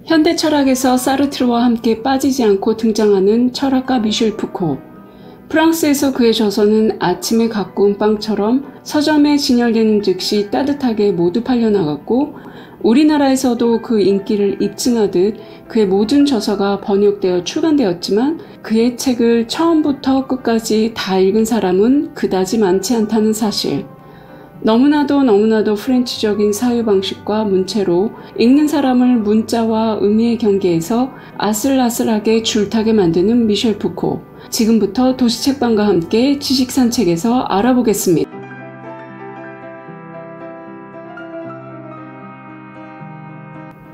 현대 철학에서 사르트르와 함께 빠지지 않고 등장하는 철학가 미셸 푸코. 프랑스에서 그의 저서는 아침에 가꾸운 빵처럼 서점에 진열되는 즉시 따뜻하게 모두 팔려나갔고, 우리나라에서도 그 인기를 입증하듯 그의 모든 저서가 번역되어 출간되었지만 그의 책을 처음부터 끝까지 다 읽은 사람은 그다지 많지 않다는 사실. 너무나도 프렌치적인 사유 방식과 문체로 읽는 사람을 문자와 의미의 경계에서 아슬아슬하게 줄타게 만드는 미셸 푸코. 지금부터 도시책방과 함께 지식산책에서 알아보겠습니다.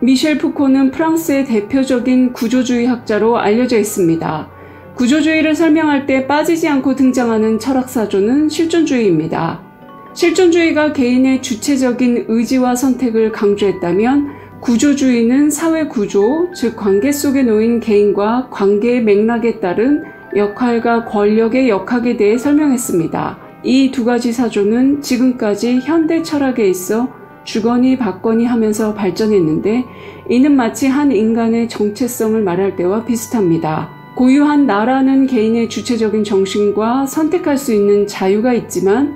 미셸 푸코는 프랑스의 대표적인 구조주의 학자로 알려져 있습니다. 구조주의를 설명할 때 빠지지 않고 등장하는 철학사조는 실존주의입니다. 실존주의가 개인의 주체적인 의지와 선택을 강조했다면 구조주의는 사회구조, 즉 관계 속에 놓인 개인과 관계의 맥락에 따른 역할과 권력의 역학에 대해 설명했습니다. 이 두 가지 사조는 지금까지 현대 철학에 있어 주거니 받거니 하면서 발전했는데 이는 마치 한 인간의 정체성을 말할 때와 비슷합니다. 고유한 나라는 개인의 주체적인 정신과 선택할 수 있는 자유가 있지만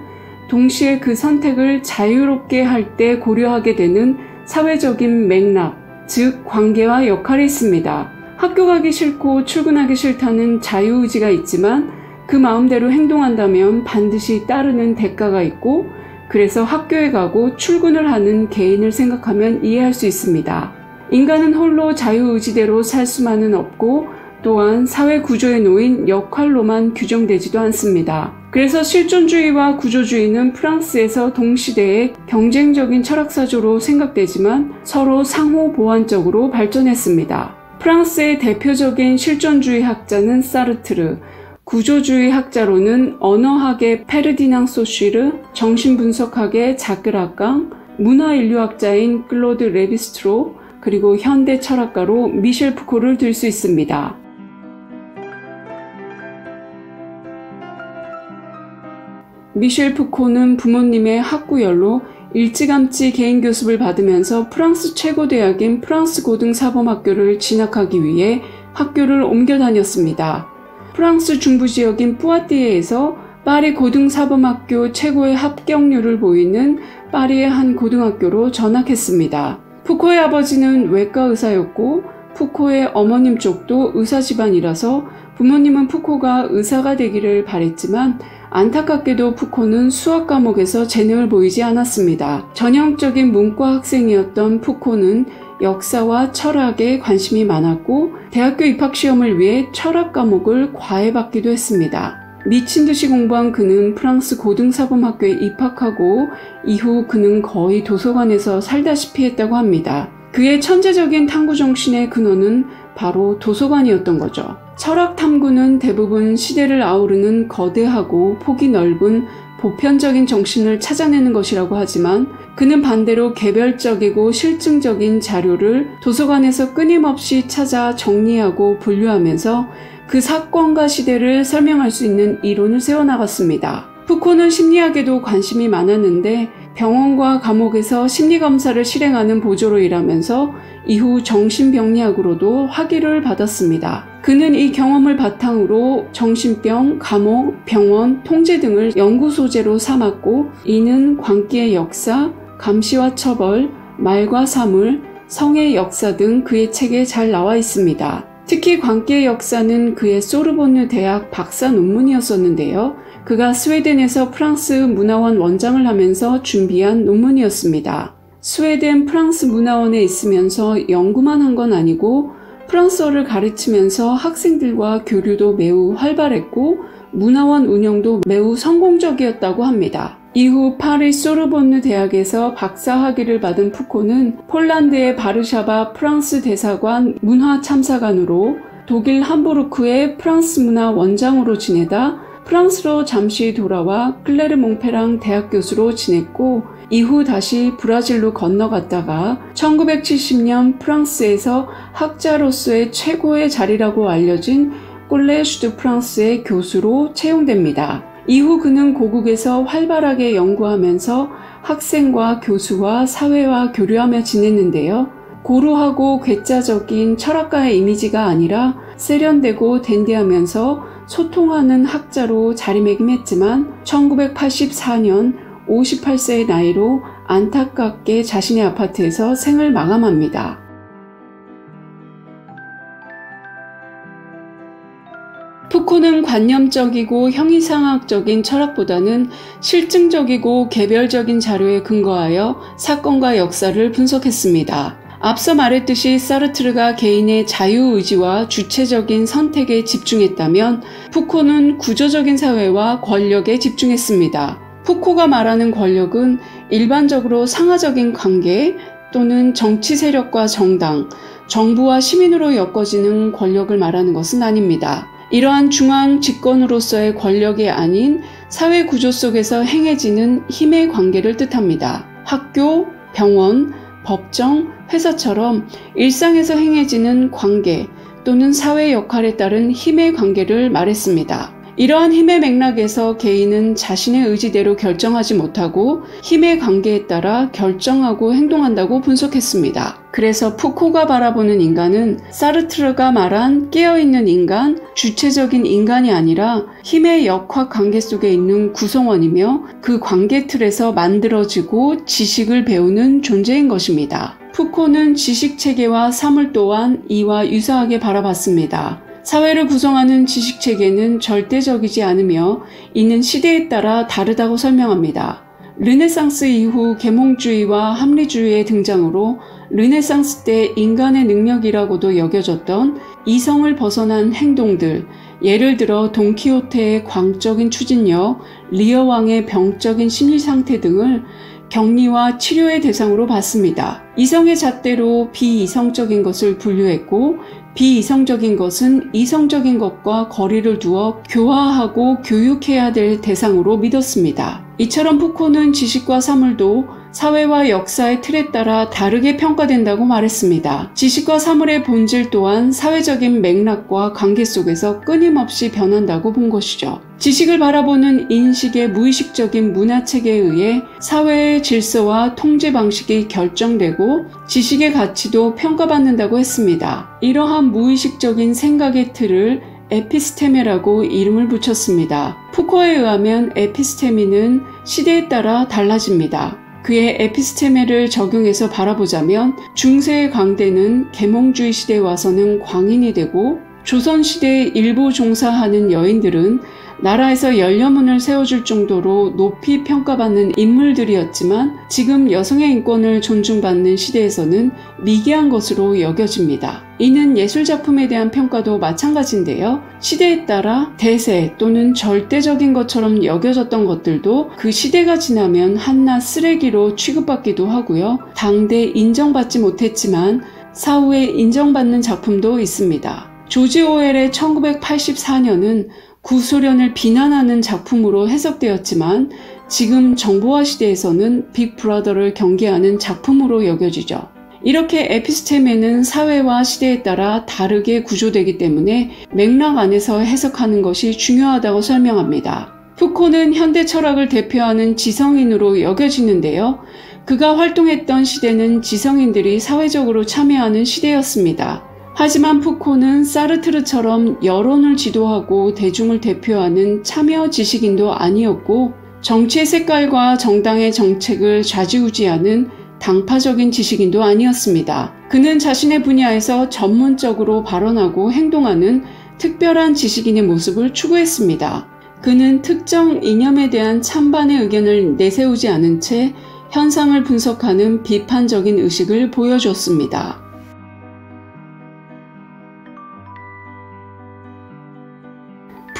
동시에 그 선택을 자유롭게 할 때 고려하게 되는 사회적인 맥락, 즉 관계와 역할이 있습니다. 학교 가기 싫고 출근하기 싫다는 자유의지가 있지만 그 마음대로 행동한다면 반드시 따르는 대가가 있고, 그래서 학교에 가고 출근을 하는 개인을 생각하면 이해할 수 있습니다. 인간은 홀로 자유의지대로 살 수만은 없고 또한 사회구조에 놓인 역할로만 규정되지도 않습니다. 그래서 실존주의와 구조주의는 프랑스에서 동시대의 경쟁적인 철학사조로 생각되지만 서로 상호 보완적으로 발전했습니다. 프랑스의 대표적인 실존주의 학자는 사르트르, 구조주의 학자로는 언어학의 페르디낭 소쉬르, 정신분석학의 자크 라강, 문화인류학자인 클로드 레비스트로, 그리고 현대 철학가로 미셸 푸코를 들 수 있습니다. 미셸 푸코는 부모님의 학구열로 일찌감치 개인 교습을 받으면서 프랑스 최고 대학인 프랑스 고등사범학교를 진학하기 위해 학교를 옮겨 다녔습니다. 프랑스 중부 지역인 뿌아띠에에서 파리 고등사범학교 최고의 합격률을 보이는 파리의 한 고등학교로 전학했습니다. 푸코의 아버지는 외과 의사였고 푸코의 어머님 쪽도 의사 집안이라서 부모님은 푸코가 의사가 되기를 바랬지만 안타깝게도 푸코는 수학 과목에서 재능을 보이지 않았습니다. 전형적인 문과 학생이었던 푸코는 역사와 철학에 관심이 많았고 대학교 입학시험을 위해 철학 과목을 과외받기도 했습니다. 미친 듯이 공부한 그는 프랑스 고등사범학교에 입학하고 이후 그는 거의 도서관에서 살다시피 했다고 합니다. 그의 천재적인 탐구 정신의 근원은 바로 도서관이었던 거죠. 철학 탐구는 대부분 시대를 아우르는 거대하고 폭이 넓은 보편적인 정신을 찾아내는 것이라고 하지만 그는 반대로 개별적이고 실증적인 자료를 도서관에서 끊임없이 찾아 정리하고 분류하면서 그 사건과 시대를 설명할 수 있는 이론을 세워나갔습니다. 푸코는 심리학에도 관심이 많았는데 병원과 감옥에서 심리검사를 실행하는 보조로 일하면서 이후 정신병리학으로도 학위를 받았습니다. 그는 이 경험을 바탕으로 정신병, 감옥, 병원, 통제 등을 연구 소재로 삼았고 이는 광기의 역사, 감시와 처벌, 말과 사물, 성의 역사 등 그의 책에 잘 나와 있습니다. 특히 광기의 역사는 그의 소르본느 대학 박사 논문이었었는데요. 그가 스웨덴에서 프랑스 문화원 원장을 하면서 준비한 논문이었습니다. 스웨덴 프랑스 문화원에 있으면서 연구만 한 건 아니고 프랑스어를 가르치면서 학생들과 교류도 매우 활발했고 문화원 운영도 매우 성공적이었다고 합니다. 이후 파리 소르본느 대학에서 박사 학위를 받은 푸코는 폴란드의 바르샤바 프랑스 대사관 문화참사관으로 독일 함부르크의 프랑스 문화 원장으로 지내다 프랑스로 잠시 돌아와 클레르몽페랑 대학 교수로 지냈고 이후 다시 브라질로 건너갔다가 1970년 프랑스에서 학자로서의 최고의 자리라고 알려진 꼴레주 드 프랑스의 교수로 채용됩니다. 이후 그는 고국에서 활발하게 연구하면서 학생과 교수와 사회와 교류하며 지냈는데요. 고루하고 괴짜적인 철학가의 이미지가 아니라 세련되고 댄디하면서 소통하는 학자로 자리매김했지만 1984년 58세의 나이로 안타깝게 자신의 아파트에서 생을 마감합니다. 푸코는 관념적이고 형이상학적인 철학보다는 실증적이고 개별적인 자료에 근거하여 사건과 역사를 분석했습니다. 앞서 말했듯이 사르트르가 개인의 자유의지와 주체적인 선택에 집중했다면 푸코는 구조적인 사회와 권력에 집중했습니다. 푸코가 말하는 권력은 일반적으로 상하적인 관계 또는 정치 세력과 정당, 정부와 시민으로 엮어지는 권력을 말하는 것은 아닙니다. 이러한 중앙 집권으로서의 권력이 아닌 사회 구조 속에서 행해지는 힘의 관계를 뜻합니다. 학교, 병원, 법정, 회사처럼 일상에서 행해지는 관계 또는 사회 역할에 따른 힘의 관계를 말했습니다. 이러한 힘의 맥락에서 개인은 자신의 의지대로 결정하지 못하고 힘의 관계에 따라 결정하고 행동한다고 분석했습니다. 그래서 푸코가 바라보는 인간은 사르트르가 말한 깨어있는 인간, 주체적인 인간이 아니라 힘의 역학 관계 속에 있는 구성원이며 그 관계 틀에서 만들어지고 지식을 배우는 존재인 것입니다. 푸코는 지식체계와 사물 또한 이와 유사하게 바라봤습니다. 사회를 구성하는 지식체계는 절대적이지 않으며 이는 시대에 따라 다르다고 설명합니다. 르네상스 이후 계몽주의와 합리주의의 등장으로 르네상스 때 인간의 능력이라고도 여겨졌던 이성을 벗어난 행동들, 예를 들어 돈키호테의 광적인 추진력, 리어 왕의 병적인 심리상태 등을 격리와 치료의 대상으로 봤습니다. 이성의 잣대로 비이성적인 것을 분류했고 비이성적인 것은 이성적인 것과 거리를 두어 교화하고 교육해야 될 대상으로 믿었습니다. 이처럼 푸코는 지식과 사물도 사회와 역사의 틀에 따라 다르게 평가된다고 말했습니다. 지식과 사물의 본질 또한 사회적인 맥락과 관계 속에서 끊임없이 변한다고 본 것이죠. 지식을 바라보는 인식의 무의식적인 문화체계에 의해 사회의 질서와 통제 방식이 결정되고 지식의 가치도 평가받는다고 했습니다. 이러한 무의식적인 생각의 틀을 에피스테메라고 이름을 붙였습니다. 푸코에 의하면 에피스테미는 시대에 따라 달라집니다. 그의 에피스테메를 적용해서 바라보자면 중세의 광대는 계몽주의 시대에 와서는 광인이 되고 조선시대에 일부 종사하는 여인들은 나라에서 연려문을 세워줄 정도로 높이 평가받는 인물들이었지만 지금 여성의 인권을 존중받는 시대에서는 미개한 것으로 여겨집니다. 이는 예술작품에 대한 평가도 마찬가지인데요. 시대에 따라 대세 또는 절대적인 것처럼 여겨졌던 것들도 그 시대가 지나면 한낱 쓰레기로 취급받기도 하고요. 당대 인정받지 못했지만 사후에 인정받는 작품도 있습니다. 조지 오웰의 1984년은 구소련을 비난하는 작품으로 해석되었지만 지금 정보화 시대에서는 빅브라더를 경계하는 작품으로 여겨지죠. 이렇게 에피스테메는 사회와 시대에 따라 다르게 구조되기 때문에 맥락 안에서 해석하는 것이 중요하다고 설명합니다. 푸코는 현대 철학을 대표하는 지성인으로 여겨지는데요. 그가 활동했던 시대는 지성인들이 사회적으로 참여하는 시대였습니다. 하지만 푸코는 사르트르처럼 여론을 지도하고 대중을 대표하는 참여 지식인도 아니었고 정치의 색깔과 정당의 정책을 좌지우지하는 당파적인 지식인도 아니었습니다. 그는 자신의 분야에서 전문적으로 발언하고 행동하는 특별한 지식인의 모습을 추구했습니다. 그는 특정 이념에 대한 찬반의 의견을 내세우지 않은 채 현상을 분석하는 비판적인 의식을 보여줬습니다.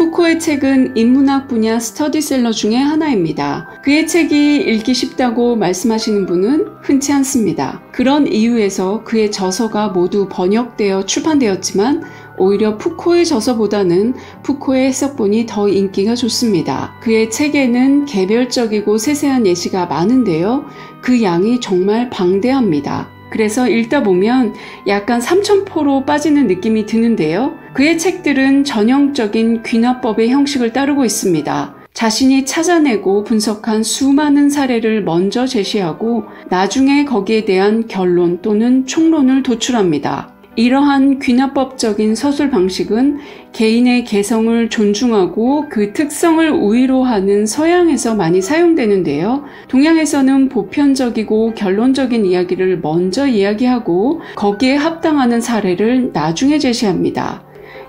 푸코의 책은 인문학 분야 스터디셀러 중에 하나입니다. 그의 책이 읽기 쉽다고 말씀하시는 분은 흔치 않습니다. 그런 이유에서 그의 저서가 모두 번역되어 출판되었지만 오히려 푸코의 저서보다는 푸코의 해석본이 더 인기가 좋습니다. 그의 책에는 개별적이고 세세한 예시가 많은데요. 그 양이 정말 방대합니다. 그래서 읽다 보면 약간 삼천포로 빠지는 느낌이 드는데요. 그의 책들은 전형적인 귀납법의 형식을 따르고 있습니다. 자신이 찾아내고 분석한 수많은 사례를 먼저 제시하고 나중에 거기에 대한 결론 또는 총론을 도출합니다. 이러한 귀납법적인 서술 방식은 개인의 개성을 존중하고 그 특성을 우위로 하는 서양에서 많이 사용되는데요. 동양에서는 보편적이고 결론적인 이야기를 먼저 이야기하고 거기에 합당하는 사례를 나중에 제시합니다.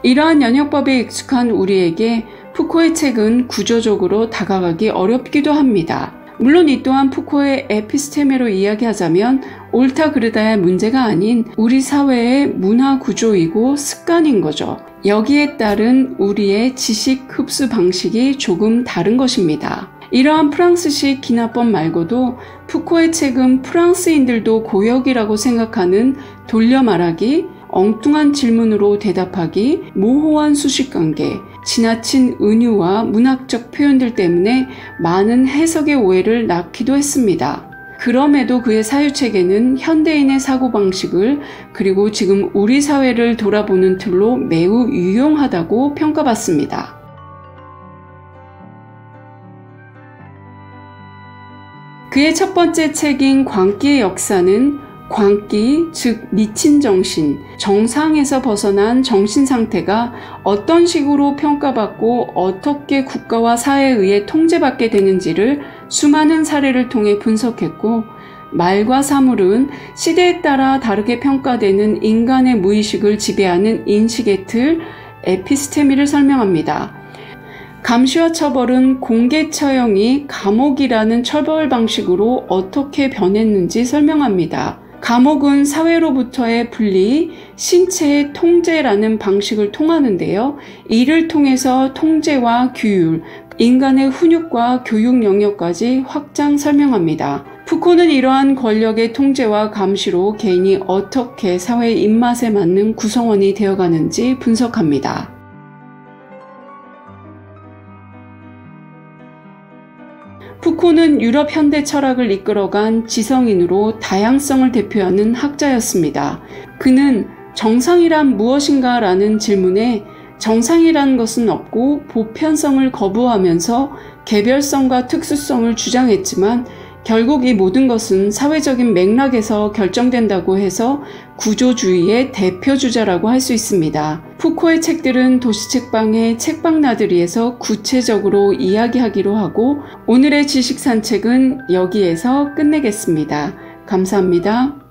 이러한 연역법에 익숙한 우리에게 푸코의 책은 구조적으로 다가가기 어렵기도 합니다. 물론 이 또한 푸코의 에피스테메로 이야기하자면 옳다 그르다의 문제가 아닌 우리 사회의 문화 구조이고 습관인 거죠. 여기에 따른 우리의 지식 흡수 방식이 조금 다른 것입니다. 이러한 프랑스식 기납법 말고도 푸코의 책은 프랑스인들도 고역이라고 생각하는 돌려 말하기, 엉뚱한 질문으로 대답하기, 모호한 수식관계, 지나친 은유와 문학적 표현들 때문에 많은 해석의 오해를 낳기도 했습니다. 그럼에도 그의 사유책에는 현대인의 사고방식을 그리고 지금 우리 사회를 돌아보는 틀로 매우 유용하다고 평가받습니다. 그의 첫 번째 책인 광기의 역사는 광기, 즉 미친 정신, 정상에서 벗어난 정신 상태가 어떤 식으로 평가받고 어떻게 국가와 사회에 의해 통제받게 되는지를 수많은 사례를 통해 분석했고, 말과 사물은 시대에 따라 다르게 평가되는 인간의 무의식을 지배하는 인식의 틀, 에피스테미를 설명합니다. 감시와 처벌은 공개 처형이 감옥이라는 처벌 방식으로 어떻게 변했는지 설명합니다. 감옥은 사회로부터의 분리, 신체의 통제라는 방식을 통하는데요. 이를 통해서 통제와 규율, 인간의 훈육과 교육 영역까지 확장 설명합니다. 푸코는 이러한 권력의 통제와 감시로 개인이 어떻게 사회의 입맛에 맞는 구성원이 되어가는지 분석합니다. 푸코는 유럽 현대 철학을 이끌어간 지성인으로 다양성을 대표하는 학자였습니다. 그는 정상이란 무엇인가 라는 질문에 정상이라는 것은 없고 보편성을 거부하면서 개별성과 특수성을 주장했지만 결국 이 모든 것은 사회적인 맥락에서 결정된다고 해서 구조주의의 대표주자라고 할 수 있습니다. 푸코의 책들은 도시책방의 책방나들이에서 구체적으로 이야기하기로 하고 오늘의 지식산책은 여기에서 끝내겠습니다. 감사합니다.